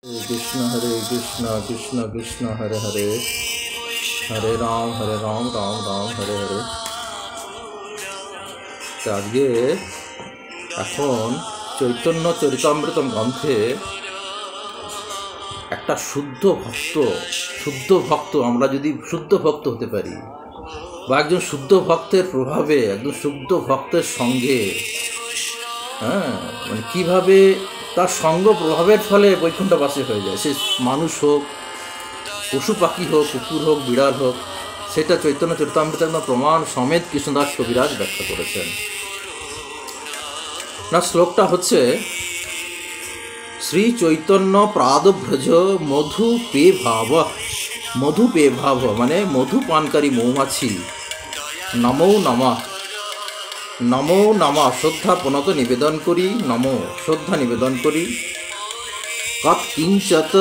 हरे कृष्ण कृष्ण कृष्ण हरे हरे, हरे राम राम राम हरे हरे। তো আজকে এখন চৈতন্য চরিতামৃতম গ্রন্থে একটা শুদ্ধ ভক্ত আমরা যদি শুদ্ধ ভক্ত হতে পারি বা একজন শুদ্ধ ভক্তের প্রভাবে একজন শুদ্ধ ভক্তের সঙ্গে মানে কীভাবে তার সঙ্গ প্রভাবের ফলে বৈকুণ্ঠবাসী হয়ে যায়, সে মানুষ হোক, পশু পাখি হোক, কুকুর হোক, বিড়াল হোক, সেটা চৈতন্য চরিতামৃতের প্রমাণ সমেত কৃষ্ণদাস কবিরাজ ব্যাখ্যা করেছেন। না, শ্লোকটা হচ্ছে শ্রী চৈতন্য প্রাদভ্রজ মধু পে ভাব মানে মধু পানকারী মৌমাছি। নমো নমঃ, নমো নমঃ শ্রদ্ধা প্রণত নিবেদন করি, নমো শ্রদ্ধা নিবেদন করি। কৎকিঞ্চত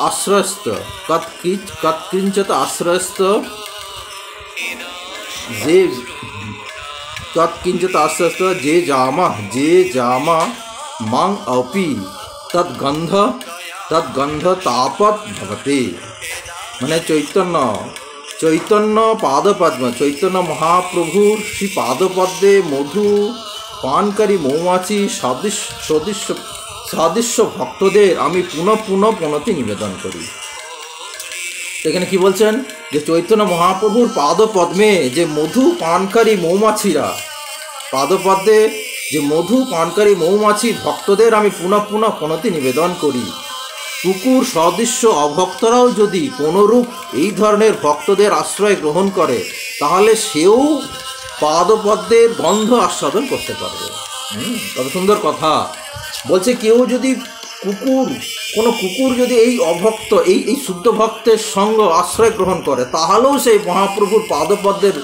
আশ্রয়স্ত কৎকিঞ্চত আশ্রয়স্ত যে কৎকিঞ্চত আশ্রয়স্ত যে জামা মাং অপি তদ্গন্ধ তাপত ভবতে। মানে চৈতন্য পাদপদ্ম, চৈতন্য মহাপ্রভুর শ্রী পাদপদ্মে মধু পানকারী মৌমাছি সাদৃশ্য ভক্তদের আমি পুনঃ প্রণতি নিবেদন করি। এখানে কি বলছেন যে চৈতন্য মহাপ্রভুর পাদপদ্মে যে মধু পানকারী মৌমাছিরা, পাদপদ্মে যে মধু পানকারী মৌমাছি ভক্তদের আমি পুনঃ প্রণতি নিবেদন করি। কুকুর সদৃশ্য অভক্তরাও যদি কোনরূপ এই ধরনের ভক্তদের আশ্রয় গ্রহণ করে তাহলে সেও পাদপদ্মের গন্ধ আস্বাদন করতে পারবে। কত সুন্দর কথা বলছে। কেউ যদি কোনো কুকুর যদি এই অভক্ত এই শুদ্ধ ভক্তের সঙ্গ আশ্রয় গ্রহণ করে তাহলেও সেই মহাপ্রভুর পাদপদ্মের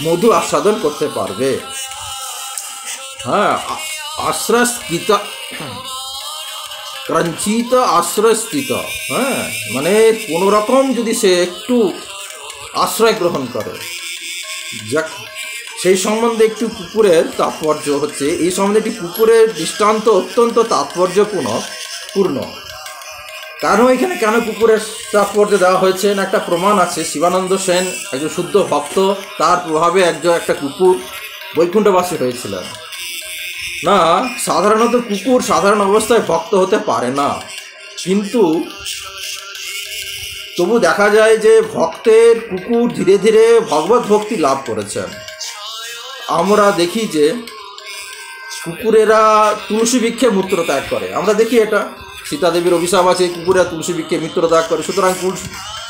মধু আস্বাদন করতে পারবে। আশ্রয়স্থিত ক্রঞ্চিত আশ্রয়স্থিত, মানে কোনো রকম যদি সে একটু আশ্রয় গ্রহণ করে, সেই সম্বন্ধে একটু কুকুরের তাৎপর্য হচ্ছে, এই সম্বন্ধে একটি কুকুরের দৃষ্টান্ত অত্যন্ত তাৎপর্যপূর্ণ। কারণ এখানে কেন কুকুরের তাৎপর্য দেওয়া হয়েছে না একটা প্রমাণ আছে। শিবানন্দ সেন একজন শুদ্ধ ভক্ত, তার প্রভাবে একটা কুকুর বৈকুণ্ঠবাসী হয়েছিলেন। না, সাধারণত কুকুর সাধারণ অবস্থায় ভক্ত হতে পারে না, কিন্তু তবু দেখা যায় যে ভক্তের কুকুর ধীরে ধীরে ভগবত ভক্তি লাভ করেছেন। আমরা দেখি যে কুকুরেরা তুলসী বৃক্ষে মূত্র ত্যাগ করে, আমরা দেখি এটা সীতাদেবীর অভিশাপ আছে, কুকুরেরা তুলসী বৃক্ষে মূত্র ত্যাগ করে, সুতরাং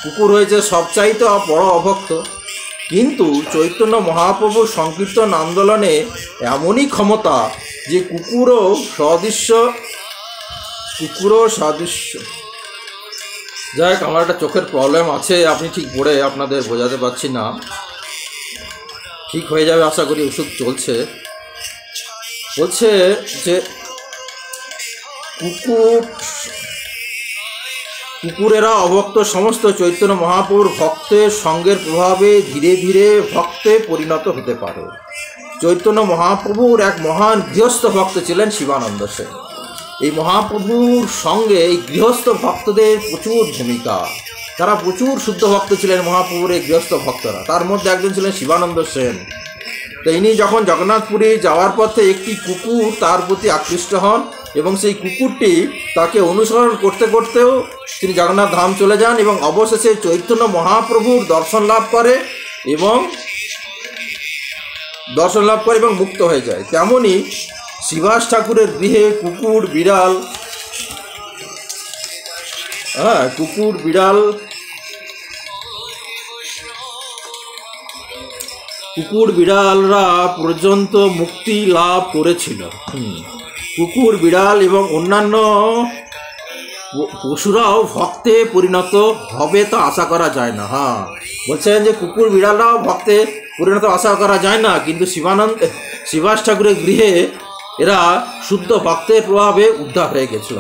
কুকুর হয়েছে সবচাইতে বড় অভক্ত। কিন্তু চৈতন্য মহাপ্রভুর সংকীর্তন আন্দোলনে এমনই ক্ষমতা যে কুকুরও সদৃশ্য। যাই হোক, আমার একটা চোখের প্রবলেম আছে, আপনি ঠিক পড়ে আপনাদের বোঝাতে পারছি না, ঠিক হয়ে যাবে আশা করি, ওষুধ চলছে। বলছে যে কুকুরেরা অভক্ত সমস্ত চৈতন্য মহাপ্রভুর ভক্তের সঙ্গের প্রভাবে ধীরে ধীরে ভক্তে পরিণত হতে পারে। চৈতন্য মহাপ্রভুর এক মহান গৃহস্থ ভক্ত ছিলেন শিবানন্দ সেন। এই মহাপ্রভুর সঙ্গে এই গৃহস্থ ভক্তদের প্রচুর ভূমিকা, তারা প্রচুর শুদ্ধ ভক্ত ছিলেন মহাপ্রভুর এই গৃহস্থ ভক্তরা। তার মধ্যে একজন ছিলেন শিবানন্দ সেন। তো ইনি যখন জগন্নাথপুরী যাওয়ার পথে একটি কুকুর তার প্রতি আকৃষ্ট হন এবং সেই কুকুরটি তাকে অনুসরণ করতে করতেও তিনি জগন্নাথ ধাম চলে যান এবং অবশেষে চৈতন্য মহাপ্রভুর দর্শন লাভ করে এবং মুক্ত হয়ে যায়। তেমনি শিবাস ঠাকুরের গৃহে কুকুর বিড়ালরা পর্যন্ত মুক্তি লাভ করেছিল। কুকুর বিড়াল এবং অন্যান্য পশুরাও ভক্তে পরিণত হবে তা আশা করা যায় না। বলছেন যে কুকুর বিড়ালরাও ভক্তে পরিণত আশা করা যায় না, কিন্তু শিবাস ঠাকুরের গৃহে এরা শুদ্ধ ভক্তের প্রভাবে উদ্ধার হয়ে গেছিল।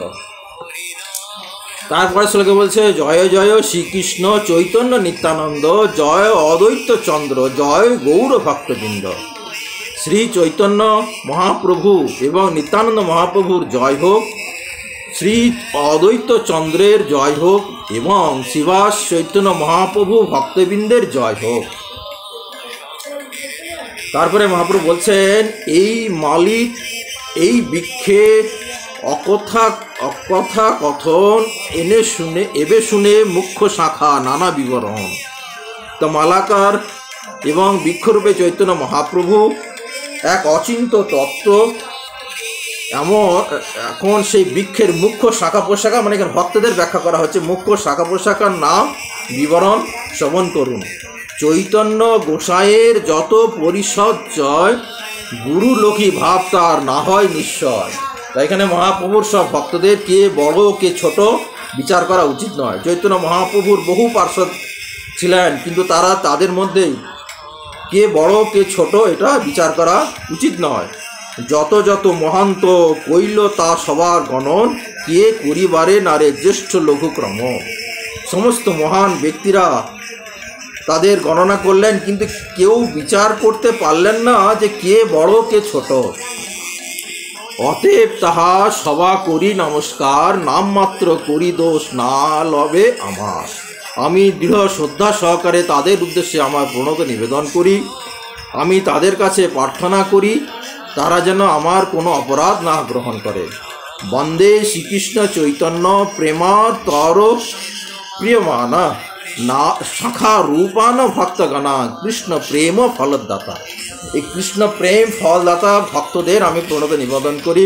তারপরে শ্লোকে বলছে জয় জয় শ্রীকৃষ্ণ চৈতন্য নিত্যানন্দ, জয় অদ্বৈত চন্দ্র, জয় গৌর ভক্তবৃন্দ। শ্রী চৈতন্য মহাপ্রভু এবং নিত্যানন্দ মহাপ্রভুর জয় হোক, শ্রী অদ্বৈত চন্দ্রের জয় হোক এবং শ্রীবাস চৈতন্য মহাপ্রভু ভক্তবৃন্দের জয় হোক। তারপরে মহাপ্রভু বলছেন, এই মালিক এই বৃক্ষের অকথা কথন এবে শুনে মুখ্য শাখা নানা বিবরণ। তো মালাকার এবং বৃক্ষরূপে চৈতন্য মহাপ্রভু এক অচিন্ত তত্ত্ব। এখন সেই বৃক্ষের মুখ্য শাখা প্রশাখা, মানে এখানে ভক্তদের ব্যাখ্যা করা হচ্ছে, মুখ্য শাখা প্রশাখার নাম বিবরণ শ্রবণ করুন। চৈতন্য গোসাইয়ের যত পরিষদ জয়, গুরু লোকী ভাব তার না হয় নিশ্চয়। তাই এখানে মহাপ্রভুর সব ভক্তদের কে বড় কে ছোট বিচার করা উচিত নয়। চৈতন্য মহাপ্রভুর বহু পার্ষদ ছিলেন, কিন্তু তাদের মধ্যেই কে বড় কে ছোট এটা বিচার করা উচিত নয়। যত যত মহান্ত কইল তা সবার গণন, কে করিবারে নারে জ্যেষ্ঠ লঘুক্রম। সমস্ত মহান ব্যক্তিরা তাদের গণনা করলেন, কিন্তু কেউ বিচার করতে পারলেন না যে কে বড় কে ছোট। অতএব তাহা সভা করি নমস্কার, নামমাত্র করি দোষ না লবে আমার। আমি দৃঢ় শ্রদ্ধা সহকারে তাদের উদ্দেশ্যে আমার প্রণত নিবেদন করি। আমি তাদের কাছে প্রার্থনা করি তারা যেন আমার কোনো অপরাধ না গ্রহণ করে। বন্দে শ্রীকৃষ্ণ চৈতন্য প্রেমাতর প্রিয়মানা না শাখা রূপান ভক্তগণা কৃষ্ণ প্রেম ফলদাতা। এই কৃষ্ণ প্রেম ফলদাতা ভক্তদের আমি প্রণত নিবেদন করি।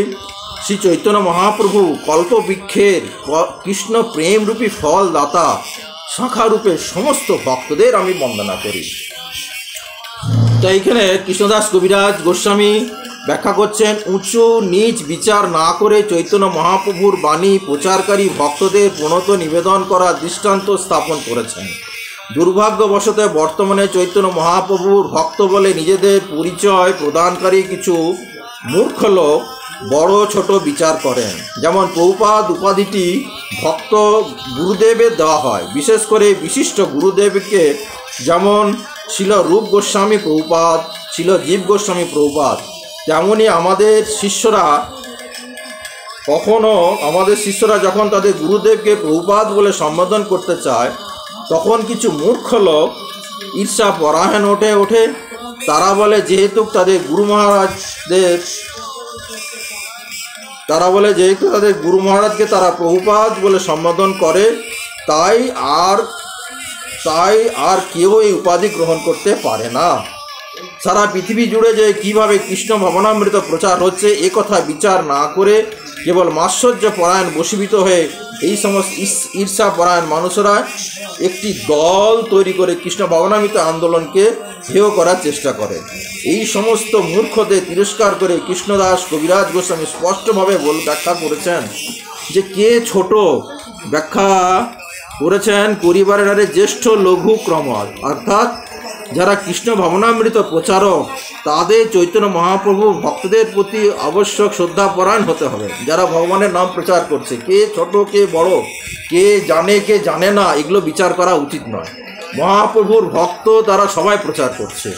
শ্রী চৈতন্য মহাপ্রভু কল্পবৃক্ষের কৃষ্ণ প্রেমরূপী ফলদাতা শাখারূপে সমস্ত ভক্তদের আমি বন্দনা করি। তো এইখানে কৃষ্ণদাস কবিরাজ গোস্বামী ব্যাখ্যা করছেন, উঁচু নিচ বিচার না করে চৈতন্য মহাপ্রভুর বাণী প্রচারকারী ভক্তদের প্রণত নিবেদন করার দৃষ্টান্ত স্থাপন করেছেন। দুর্ভাগ্যবশত বর্তমানে চৈতন্য মহাপ্রভুর ভক্ত বলে নিজেদের পরিচয় প্রদানকারী কিছু মূর্খ লোক বড় ছোট বিচার করেন। যেমন প্রভুপাদ উপাধিটি ভক্ত গুরুদেবের দেওয়া হয়, বিশেষ করে বিশিষ্ট গুরুদেবকে, যেমন ছিল রূপ গোস্বামী প্রভুপাদ, ছিল জীব গোস্বামী প্রভুপাদ। তেমনই আমাদের শিষ্যরা যখন তাদের গুরুদেবকে প্রভুপাদ বলে সম্বোধন করতে চায়, তখন কিছু মূর্খ লোক ঈর্ষা পরায়ণ ওঠে। তারা বলে যেহেতু তাদের গুরু মহারাজকে তারা প্রভুপাদ বলে সম্বোধন করে, তাই আর কেউ এই উপাধি গ্রহণ করতে পারে না। সারা পৃথিবী জুড়ে যে কিভাবে কৃষ্ণ ভবনামৃত প্রচার হচ্ছে এ কথা বিচার না করে কেবল মাৎসর্য পরায়ণ বশীভূত হয়ে এই সমস্ত ঈর্ষা পরায়ণ মানুষরা একটি দল তৈরি করে কৃষ্ণ ভবনামৃত আন্দোলনকে হেয় করার চেষ্টা করে। এই সমস্ত মূর্খদের তিরস্কার করে কৃষ্ণদাস কবিরাজ গোস্বামী স্পষ্টভাবে ব্যাখ্যা করেছেন যে কে ছোট, ব্যাখ্যা করেছেন পরিবারের জ্যেষ্ঠ লঘু ক্রম, অর্থাৎ যারা কৃষ্ণ ভবনামৃত প্রচারক তাদের চৈতন্য মহাপ্রভু ভক্তদের প্রতি আবশ্যক শ্রদ্ধাপরায়ণ হতে হবে। যারা ভগবানের নাম প্রচার করছে, কে ছোট কে বড়, কে জানে কে জানে না, এগুলো বিচার করা উচিত নয়। মহাপ্রভুর ভক্ত তারা সবাই প্রচার করছে।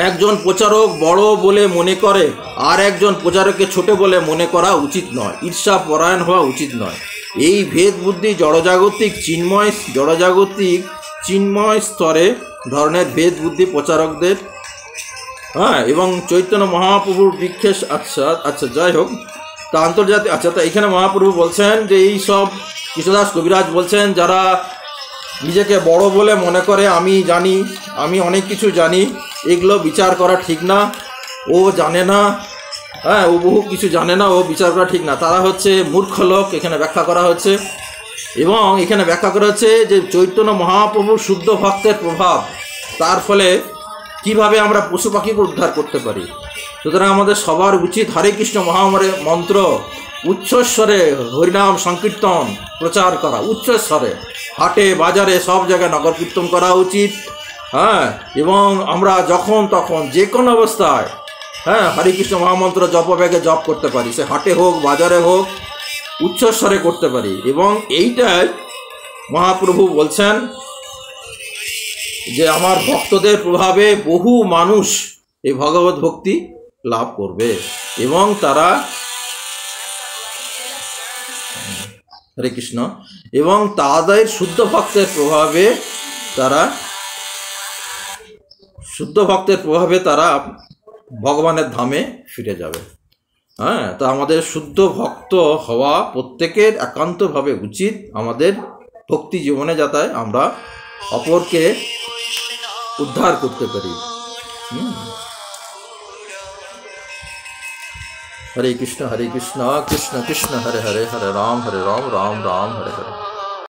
একজন প্রচারক বড় বলে মনে করে আর একজন প্রচারককে ছোট বলে মনে করা উচিত নয়। ঈর্ষা পরায়ণ হওয়া উচিত নয়। এই ভেদ বুদ্ধি জড়জাগতিক চিন্ময় স্তরে ধরনের ভেদ বুদ্ধি প্রচারকদের, এবং চৈতন্য মহাপ্রভুর বিক্ষেষ। আচ্ছা যাই হোক, তা আন্তর্জাতিক। তা এখানে মহাপ্রভু বলছেন যে এই সব কৃষ্ণদাস কবিরাজ বলছেন যারা নিজেকে বড় বলে মনে করে, আমি জানি, আমি অনেক কিছু জানি, এগুলো বিচার করা ঠিক না। ও জানে না, ও বহু কিছু জানে না, ও বিচার করা ঠিক না। তারা হচ্ছে মূর্খ লোক, এখানে ব্যাখ্যা করা হচ্ছে। এবং এখানে ব্যাখ্যা করা হচ্ছে যে চৈতন্য মহাপ্রভুর শুদ্ধ ভক্তের প্রভাব, তার ফলে কিভাবে আমরা পশু পাখিকে উদ্ধার করতে পারি। সুতরাং আমাদের সবার উচিত হরে কৃষ্ণ মহামরে মন্ত্র উচ্চস্বরে হরিনাম সংকীর্তন প্রচার করা, উচ্চস্বরে হাটে বাজারে সব জায়গায় নগর কীর্তন করা উচিত। এবং আমরা যখন তখন যে কোনো অবস্থায় হরে কৃষ্ণ মহামন্ত্র জপব্যাগে জপ করতে পারি, সে হাটে হোক বাজারে হোক উচ্চস্বরে করতে পারি। এবং এইটাই মহাপ্রভু বলছেন যে আমার ভক্তদের প্রভাবে বহু মানুষ এই ভগবত ভক্তি লাভ করবে এবং তারা হরে কৃষ্ণ, এবং তাদের শুদ্ধ ভক্তের প্রভাবে তারা ভগবানের ধামে ফিরে যাবে। হ্যাঁ, তো আমাদের শুদ্ধ ভক্ত হওয়া প্রত্যেকের একান্তভাবে উচিত, আমাদের ভক্তি জীবনে যাতে আমরা অপরকে উদ্ধার করতে পারি। হরে কৃষ্ণ কৃষ্ণ কৃষ্ণ হরে হরে, হরে রাম রাম রাম হরে হরে।